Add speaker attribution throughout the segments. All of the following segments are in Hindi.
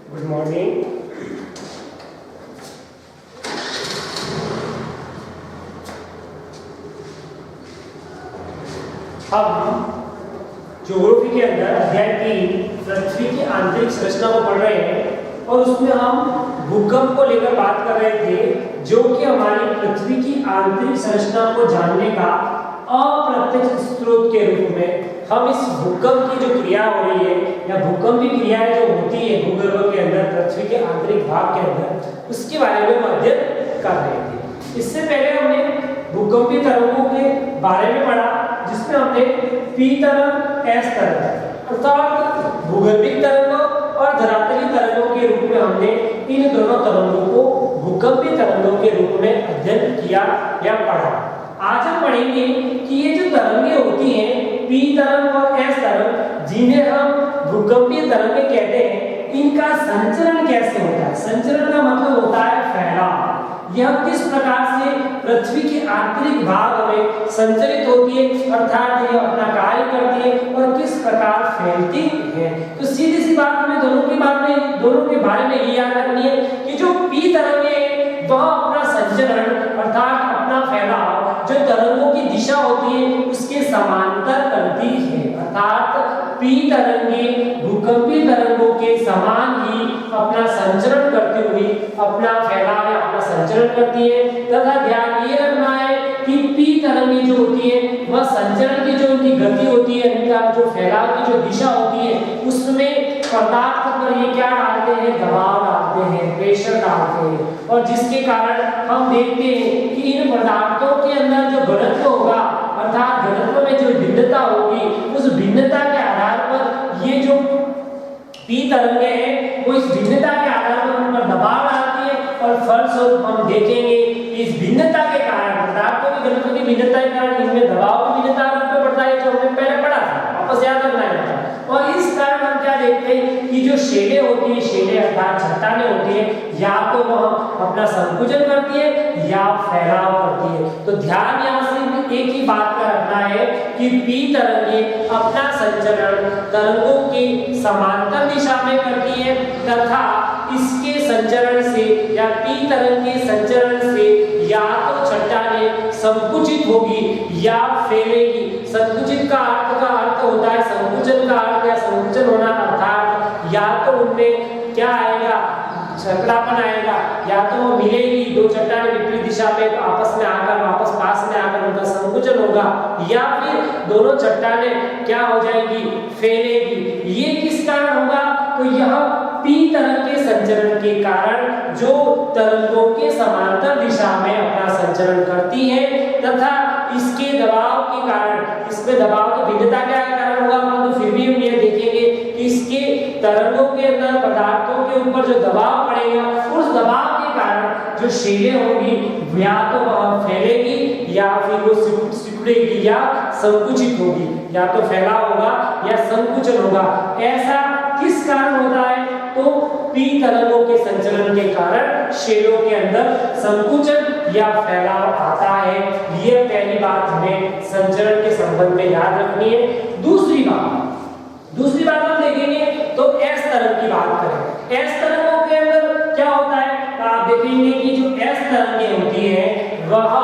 Speaker 1: Good morning. हम ज्योग्राफी के अंदर अध्याय 3 पृथ्वी की आंतरिक संरचना को पढ़ रहे हैं और उसमें हम भूकंप को लेकर बात कर रहे थे, जो कि हमारी पृथ्वी की आंतरिक संरचना को जानने का अप्रत्यक्ष स्रोत के रूप में हम इस भूकंप की जो क्रिया हो रही है या भूकंप की क्रियाएं जो होती है भूगर्भ के अंदर, पृथ्वी के आंतरिक भाग के अंदर, उसके बारे में हम अध्ययन कर रहे थे। इससे पहले हमने भूकंपीय तरंगों के बारे में पढ़ा, जिसमें हमने पी तरंग, एस तरंग अर्थात भूगर्भिक तरंगों और धरातलीय तरंगों के रूप में हमने इन दोनों तरंगों को भूकंपीय तरंगों के रूप में अध्ययन किया या पढ़ा। आज हम पढ़ेंगे कि ये जो तरंगें होती हैं पी तरंग और एस तरंग, जिन्हें हम भूकंपीय तरंगें कहते हैं, इनका संचरण कैसे होता है। संचरण का मतलब होता है फैलाव। यह किस प्रकार से पृथ्वी के आंतरिक भाग में संचरित होती है, अर्थात यह अपना कार्य करती है और किस प्रकार फैलती है। तो सीधी सी बात हमें दोनों के बारे में ये याद रखनी है कि जो पी तरंगें हैं वह अपना संचरण अर्थात अपना फैलाव जो तरंगों की दिशा होती है उसके समांतर करती है, अर्थात पी तरंगें भूकंपीय तरंगों के समान ही अपना संचरण करते हुए अपना फैलाव या अपना संचरण करती है। तथा ध्यान ये रखना है कि पी तरंगें जो होती है वह संचरण की जो उनकी गति होती है, उनका जो फैलाव की जो दिशा होती है, उसमें पदार्थ पर ये क्या डालते हैं, दबाव डालते हैं, प्रेशर डालते हैं, और जिसके कारण हम देखते हैं कि इन पदार्थों के अंदर जो घनत्व होगा अर्थात घनत्व में जो भिन्नता होगी, उस भिन्नता के आधार पर ये जो पी तरंगें हैं वो इस भिन्नता के आधार पर उन पर दबाव डालती है और फलस्वरूप हम देखेंगे कि इस भिन्नता के कारण पदार्थों की घनत्व की भिन्नता के कारण इनमें दबाव की भिन्नता रूप में पड़ता है, जो हमने पहले पढ़ा था, वापस याद रखना है। और इस कारण हम क्या देखते हैं कि जो शेलें होती है, शेलें अर्थात चट्टानें होती है, या तो वह अपना संकुचन करती है या फैलाव करती है। तो ध्यान यहाँ से एक ही बात का रखना है कि पी तरंगें अपना संचरण तरंगों के समांतर दिशा में करती है तथा इसके संचरण से या पी तरंग के संचरण से या तो चट्टानें संकुचित होगी या फैलेगी। संकुचित का अर्थ होता है, संकुचन का अर्थ या संकुचन होना अर्थात या तो उनमें क्या आएगा, संकड़ापन आएगा, या तो वो मिलेगी दो चट्टानें विपरीत दिशा में तो आपस में आकर वापस पास में आकर उनका संकुचन होगा, या फिर दोनों चट्टानें क्या हो जाएगी, फैलेगी। ये किस कारण होगा, तो यह पी तरंग के संचरण के कारण जो तरंगों के समांतर दिशा में अपना संचरण करती है तथा इसके दबाव के कारण, इसमें दबाव की भिन्नता क्या कारण होगा, परंतु फिर भी हम ये देखेंगे कि इसके तरंगों के अंदर पदार्थों के ऊपर जो दबाव पड़ेगा उस दबाव के कारण जो शेलें होंगी या तो वह फैलेगी या फिर वो सिकुड़ेगी या संकुचित होगी, या तो फैलाव होगा या संकुचन होगा। ऐसा किस कारण होता है, तो पी तरंगों के संचलन के कारण शेलों के अंदर संकुचन या फैलाव आता है। ये पहली बात हमें संचरण के संबंध में याद रखनी है। दूसरी बात हम देखेंगे तो एस तरंग की बात करें। एस तरंगों के अंदर क्या होता है, आप देखेंगे कि जो एस तरंगें होती है वह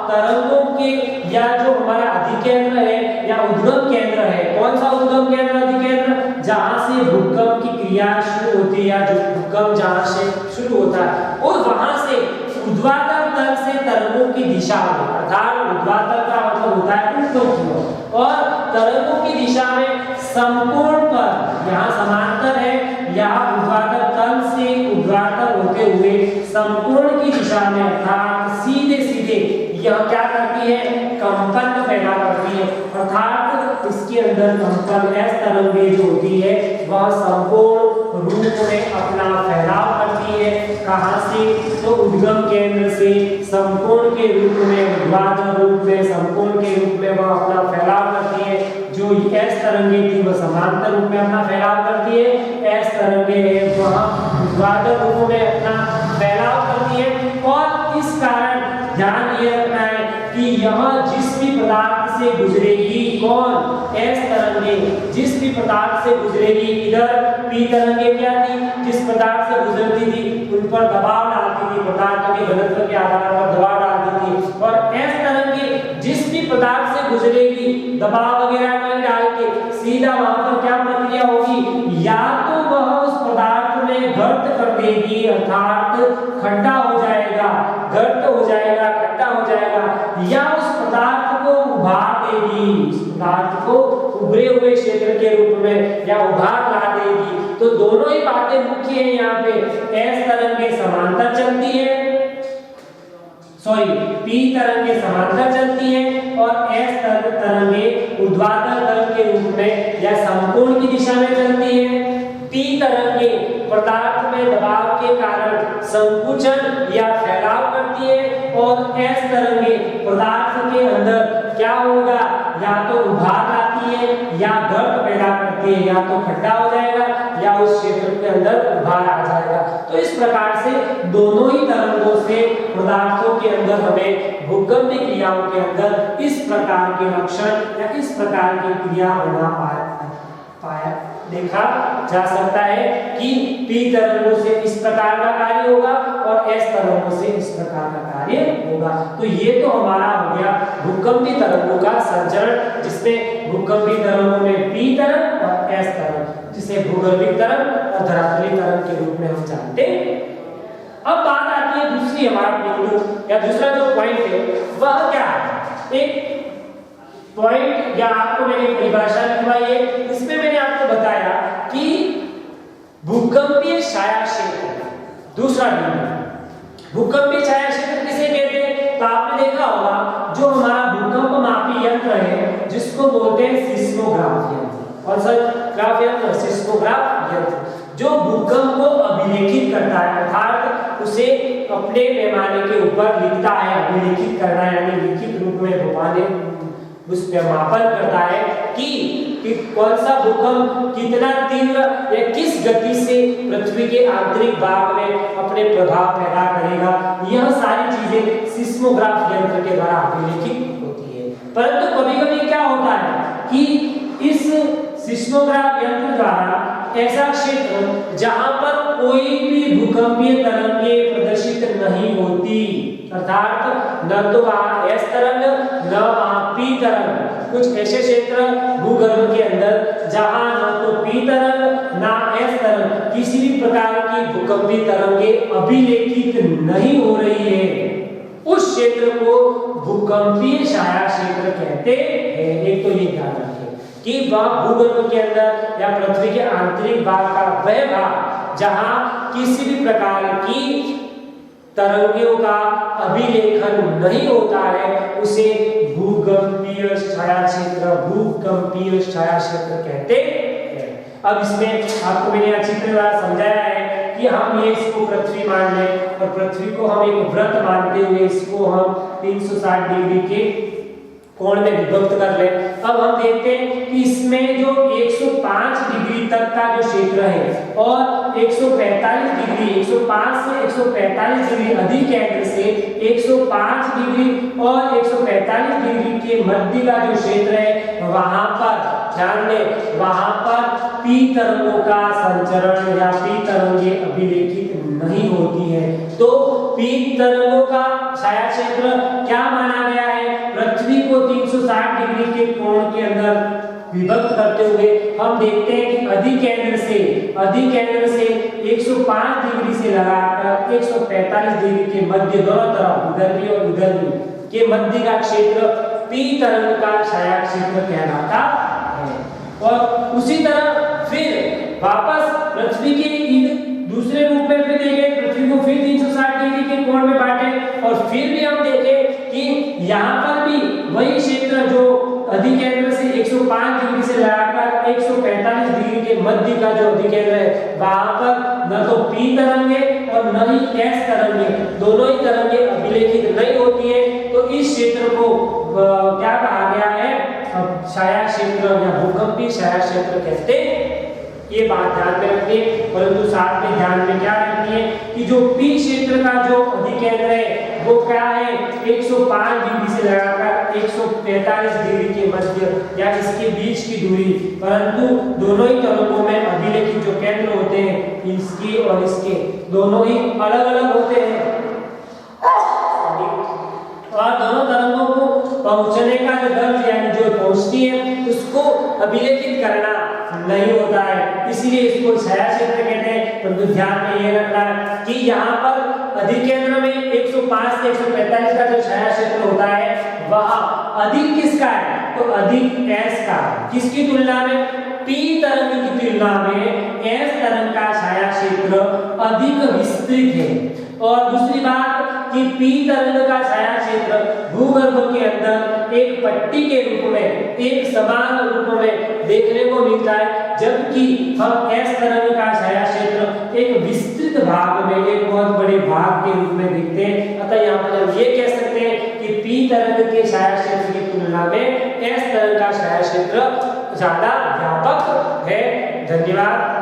Speaker 1: तरंगों के या जो हमारा अधिकेंद्र है या उद्गम केंद्र है, कौन सा उद्गम केंद्र, अधिकेंद्र, जहां से भूकंप की क्रिया शुरू होती है या जो भूकंप जहां से शुरू होता है, और वहां से ऊर्ध्वाधर तल से तरंगों की दिशा में, अर्थात ऊर्ध्वाधर का मतलब होता है ऊपर की ओर, और तरंगों की दिशा में संपूर्ण पर यहाँ समांतर है, यहाँ ऊर्ध्वाधर तल से ऊर्ध्वाधर होते हुए संपूर्ण की दिशा में अर्थात सीधे यह क्या करती है, कंपन पैदा करती है, अर्थात इसके अंदर कंपन एस तरंगें जो होती है वह संपूर्ण रूप में अपना फैलाव करती है। कहां से, तो उद्गम केंद्र से संपूर्ण के रूप में, ऊर्ध्वाधर रूप में, संपूर्ण के रूप में वह अपना फैलाव करती है। जो एस तरंगें थी वह समांतर रूप में अपना फैलाव करती है, एस तरंगें वह ऊर्ध्वाधर रूप में अपना फैलाव करती है। और इस कारण ध्यान ये रखना है कि यह जिस भी पदार्थ से गुजरेगी, कौन, एस तरंगें जिस भी पदार्थ से गुजरेगी, इधर पी तरंगे क्या थी, जिस पदार्थ से गुजरती थी उन पर दबाव डालती थी, पदार्थों के घनत्व के आधार पर दबाव डालती थी। और एस तरंगे जिस भी पदार्थ से गुजरेगी दबाव वगैरह नहीं डाल के सीधा वहां पर क्या प्रक्रिया होगी, या तो वह उस पदार्थ में गर्त कर देगी, अर्थात खड्डा हो जाएगा, गर्त हो जाएगा, खड्डा हो जाएगा, या उस पदार्थ को उभार देगी, उस पदार्थ को उभरे हुए क्षेत्र के रूप में या उभार ला देगी। तो दोनों ही बातें मुख्य है यहाँ पे। एस तरंगे समांतर चलती है, पी तरंगे समांतर चलती हैं और एस तरंगे ऊर्ध्वाधर तल के रूप में या समकोण की दिशा में चलती है। पी तरंगे पदार्थ में दबाव के कारण संकुचन या फैलाव करती है और एस तरंगे पदार्थ के अंदर क्या होगा, या तो उभार लाती है या गर्त पैदा करती है, या तो खड्डा हो जाएगा या उस क्षेत्र के अंदर उभार आ जाएगा। तो इस प्रकार से दोनों ही तरंगों से पदार्थों के अंदर हमें भूकंपीय क्रियाओं के अंदर इस प्रकार के लक्षण या इस प्रकार की क्रिया होना पाया देखा जा सकता है कि पी तरंगों से इस प्रकार का कार्य होगा और एस तरंगों से इस प्रकार का कार्य होगा। तो ये तो हमारा हो गया भूकंपीय तरंगों का संचरण, जिसमें भूकंपीय तरंगों में पी तरंग और एस तरंग, जिसे भूगर्भिक तरंग और धरातलीय तरंग के रूप में हम जानते हैं। अब बात आती है दूसरी, हमारा बिंदु या दूसरा जो पॉइंट है वह क्या है, एक पॉइंट या आपको मैंने परिभाषा लिखवाई है, इसमें मैंने आपको बताया कि भूकंपीय छाया क्षेत्र, दूसरा बिंदु भूकंपीय छाया क्षेत्र किसे कहते हैं, तो आपने देखा होगा जो हमारा भूकंप मापी यंत्र है जिसको बोलते हैं सिस्मोग्राफ यंत्र, और ग्राफ यंत्र सिस्मोग्राफ यंत्र जो भूकंप को अभिलेखित करता है, अर्थात उसे अपने पैमाने के ऊपर लिखता है, अभिलेखित करना यानी लिखित रूप में पैमाने उस पे मापन करता है कि कौन सा भूकंप कितना तीव्र या किस गति से पृथ्वी के आंतरिक भाग में अपने प्रभाव पैदा करेगा। यह सारी चीजें सिस्मोग्राफ यंत्र के द्वारा अभिलेखित होती है। परंतु कभी-कभी क्या होता है कि इस सिस्मोग्राफ यंत्र द्वारा ऐसा क्षेत्र जहां पर कोई भी भूकंपीय तरंगें प्रदर्शित नहीं होती, अर्थात न तो वहां एस तरंग न वहां पी तरंग, कुछ ऐसे क्षेत्र भूगर्भ के अंदर जहां न तो पी तरंग ना एस तरंग किसी भी प्रकार की भूकंपीय तरंगें अभिलेखित नहीं हो रही है, उस क्षेत्र को भूकंपीय छाया क्षेत्र कहते हैं। एक तो ये ध्यान रखें कि वह भूगर्भ के अंदर या पृथ्वी के आंतरिक भाग का वह भाग जहां किसी भी प्रकार की तरंगों का अभिलेखन नहीं होता है उसे भूकंपीय छाया क्षेत्र, भूकंपीय छाया क्षेत्र कहते हैं। अब इसमें आपको मैंने चित्र द्वारा समझाया है कि हम ये इसको पृथ्वी मान लें और पृथ्वी को हम एक वृत्त मानते हुए इसको हम 360 डिग्री के कोण में विभक्त कर ले। अब हम देखते हैं कि इसमें जो 105 डिग्री तक का जो क्षेत्र है और 145 डिग्री 105 से 145 डिग्री अधिक केंद्र से 105 डिग्री और 145 डिग्री के मध्य का जो क्षेत्र है वहां पर ध्यान दें, वहां पर पी तरंगों का संचरण या पी तरंगें अभिलेखित नहीं होती है। तो पी तरंगों का छाया क्षेत्र क्या माना गया है, पृथ्वी को 360 डिग्री के कोण के अंदर विभक्त करते हुए हम देखते हैं कि अधिक केंद्र से 105 डिग्री से लगाकर 145 डिग्री के मध्य दोनों तरफ इधर भी और उधर भी के मध्य का क्षेत्र पी तरंग का छाया क्षेत्र कहलाता है। और उसी तरह फिर वापस पृथ्वी के दूसरे रूप में फिर देखें, पृथ्वी को फिर 360 डिग्री के कोण में बांटे और फिर भी हम देखें कि यहाँ पर भी वही क्षेत्र जो अधिक केंद्र से 105 डिग्री से लगाकर 145 डिग्री के मध्य का जो अधिक केंद्र है वहां पर न तो पी तरंगे और न ही एस तरंगे, दोनों ही तरंगे अभिलेखित नहीं होती है। तो इस क्षेत्र को क्या कहा गया है, छाया क्षेत्र या भूकंपीय छाया क्षेत्र कहते हैं। ये बात ध्यान में रखनी है, परंतु साथ में ध्यान में क्या रखनी है कि जो पी क्षेत्र का जो अधिकेंद्र है वो क्या है 105 डिग्री से लगाकर 145 डिग्री के मध्य या इसके बीच की दूरी, परंतु दोनों ही तरंगों में अभिलेखित जो केंद्र होते हैं इसके और इसके दोनों ही अलग अलग होते हैं और दोनों तरंगों को पहुंचने का जो दर्ज यानी जो पहुंचती है उसको अभिलेखित करना नहीं होता है, इसलिए इसको छाया क्षेत्र कहते हैं। परंतु ध्यान में ये रखना है कि यहाँ पर अधिकेंद्र में 105 से 145 का जो छाया क्षेत्र होता है वह अधिक किसका है, तो अधिक S का। किसकी तुलना में, P तरंग की तुलना में S तरंग का छाया क्षेत्र अधिक विस्तृत है। और दूसरी बात कि P तरंग का छाया क्षेत्र भूगर्भ के अंदर एक पट्टी के रूप में, एक समान रूप में देखने को मिलता है, जबकि हम S तरंग का छाया क्षेत्र एक विस्तृत भाग में, एक बहुत बड़े भाग के रूप में देखते हैं। अतः यहाँ पर हम ये कह सकते हैं कि P तरंग के छाया क्षेत्र की तुलना में S तरंग का छाया क्षेत्र ज्यादा व्यापक है। धन्यवाद।